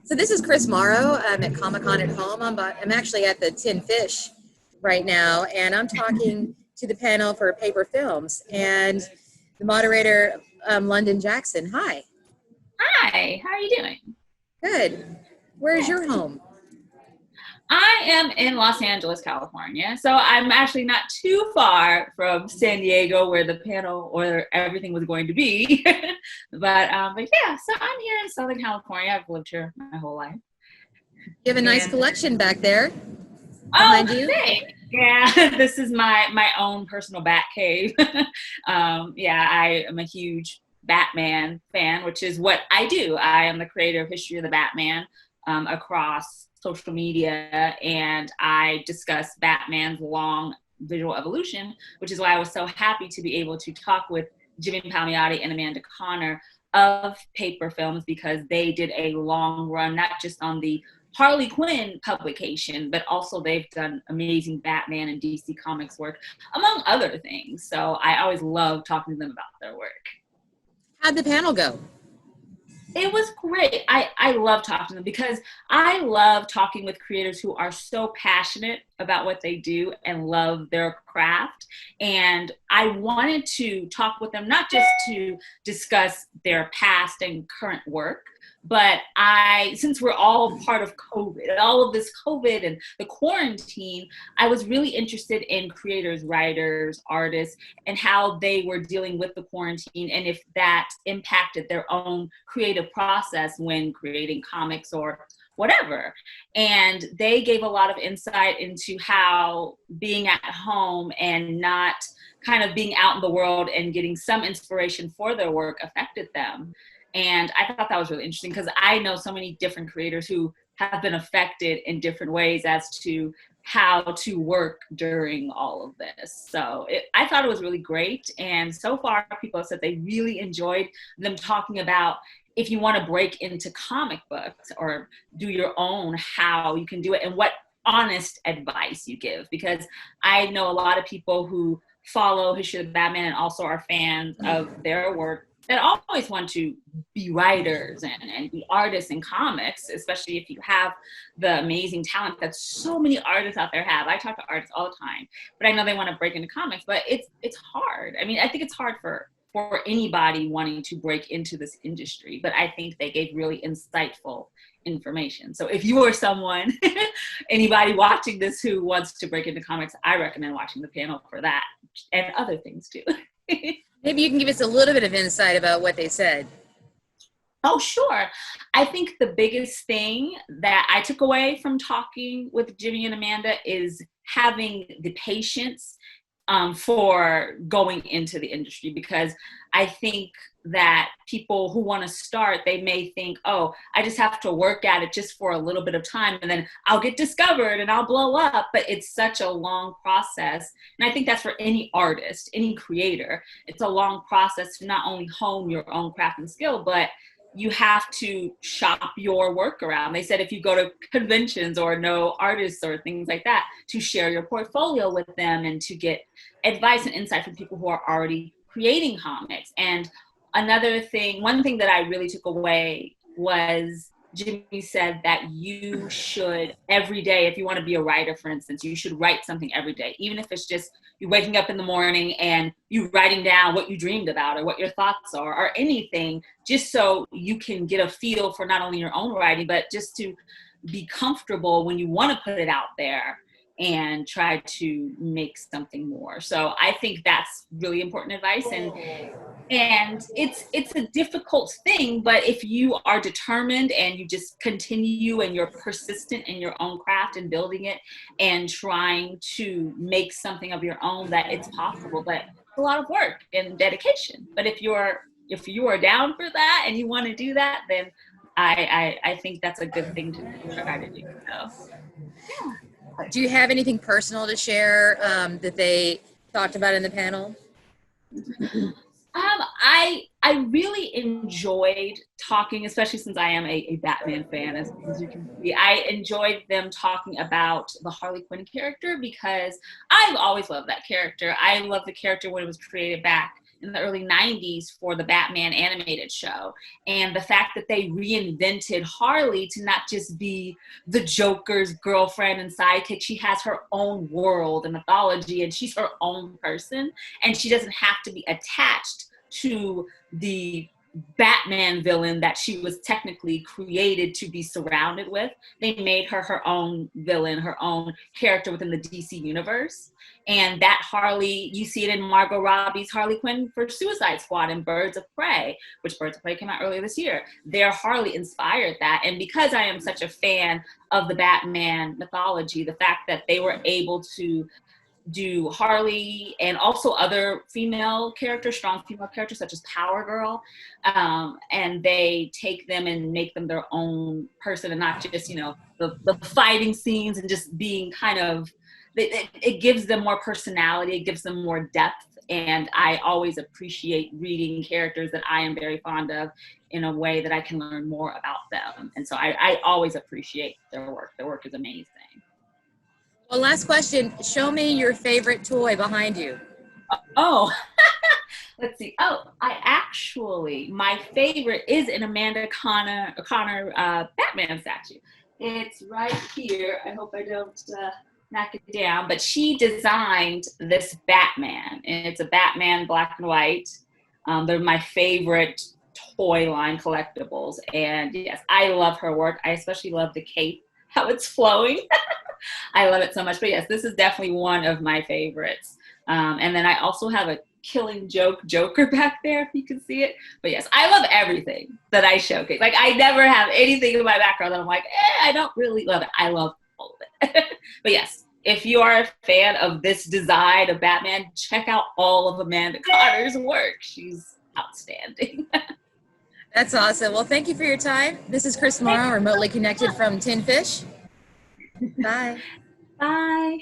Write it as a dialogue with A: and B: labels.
A: So this is Chris Morrow. I'm at Comic-Con at home. I'm actually at the Tin Fish right now, and I'm talking to the panel for PaperFilms and the moderator, Londyn Jackson. Hi.
B: Hi, how are you doing?
A: Good. Where's your home?
B: I am in Los Angeles, California. So I'm actually not too far from San Diego where the panel or everything was going to be. but yeah, so I'm here in Southern California. I've lived here my whole life.
A: You have a nice collection back there
B: Oh,
A: behind you.
B: thanks. Yeah, this is my own personal bat cave. Yeah, I am a huge Batman fan, which is what I do. I am the creator of History of the Batman across social media, and I discuss Batman's long visual evolution, which is why I was so happy to be able to talk with Jimmy Palmiotti and Amanda Connor of PaperFilms, because they did a long run, not just on the Harley Quinn publication, but also they've done amazing Batman and DC Comics work, among other things. So I always love talking to them about their work.
A: How'd the panel go?
B: It was great. I love talking to them because I love talking with creators who are so passionate about what they do and love their craft. And I wanted to talk with them, not just to discuss their past and current work, but since we're all part of COVID, all of this COVID and the quarantine, I was really interested in creators, writers, artists, and how they were dealing with the quarantine and if that impacted their own creative process when creating comics or whatever. And they gave a lot of insight into how being at home and not kind of being out in the world and getting some inspiration for their work affected them. And I thought that was really interesting because I know so many different creators who have been affected in different ways as to how to work during all of this. So I thought it was really great. And so far, people have said they really enjoyed them talking about if you want to break into comic books or do your own, how you can do it and what honest advice you give. Because I know a lot of people who follow History of the Batman and also are fans of their work that always want to be writers and be artists in comics, especially if you have the amazing talent that so many artists out there have. I talk to artists all the time, but I know they want to break into comics, but it's hard. I mean, I think it's hard for anybody wanting to break into this industry, but I think they gave really insightful information. So if you are someone, anybody watching this who wants to break into comics, I recommend watching the panel for that and other things too.
A: Maybe you can give us a little bit of insight about what they said.
B: Oh, sure. I think the biggest thing that I took away from talking with Jimmy and Amanda is having the patience for going into the industry, because I think that people who want to start, they may think, oh, I just have to work at it just for a little bit of time and then I'll get discovered and I'll blow up. But it's such a long process. And I think that's for any artist, any creator. It's a long process to not only hone your own craft and skill, but you have to shop your work around. They said if you go to conventions or know artists or things like that, to share your portfolio with them and to get advice and insight from people who are already creating comics. And one thing that I really took away was Jimmy said that you should every day, if you want to be a writer, for instance, you should write something every day, even if it's just you waking up in the morning and you writing down what you dreamed about or what your thoughts are or anything, just so you can get a feel for not only your own writing, but just to be comfortable when you want to put it out there and try to make something more. So I think that's really important advice. And it's a difficult thing, but if you are determined and you just continue and you're persistent in your own craft and building it and trying to make something of your own, that it's possible. But it's a lot of work and dedication. But if you are down for that and you want to do that, then I think that's a good thing to try to do. So, yeah.
A: Do you have anything personal to share that they talked about in the panel?
B: I really enjoyed talking, especially since I am a Batman fan, as you can see. I enjoyed them talking about the Harley Quinn character because I've always loved that character. I loved the character when it was created back in the early 90s for the Batman animated show. And the fact that they reinvented Harley to not just be the Joker's girlfriend and sidekick. She has her own world and mythology, and she's her own person. And she doesn't have to be attached to the Batman villain that she was technically created to be surrounded with. They made her her own villain, her own character within the DC universe. And that Harley, you see it in Margot Robbie's Harley Quinn for Suicide Squad and Birds of Prey, which Birds of Prey came out earlier this year. Their Harley inspired that. And because I am such a fan of the Batman mythology, the fact that they were able to do Harley and also other female characters, strong female characters such as Power Girl, and they take them and make them their own person and not just, you know, the fighting scenes and just being kind of, it gives them more personality, it gives them more depth. And I always appreciate reading characters that I am very fond of in a way that I can learn more about them. And so I always appreciate their work. Their work is amazing.
A: Well, last question. Show me your favorite toy behind you.
B: Oh, let's see. Oh, my favorite is an Amanda Connor Batman statue. It's right here. I hope I don't knock it down. But she designed this Batman, and it's a Batman black and white. They're my favorite toy line collectibles. And yes, I love her work. I especially love the cape, how it's flowing. I love it so much. But yes, this is definitely one of my favorites. And then I also have a Killing Joke Joker back there, if you can see it. But yes, I love everything that I showcase. Like, I never have anything in my background that I'm like, I don't really love it. I love all of it. But yes, if you are a fan of this design of Batman, check out all of Amanda Connor's work. She's outstanding.
A: That's awesome. Well, thank you for your time. This is Chris Morrow, remotely connected from Tin Fish. Bye.
B: Bye.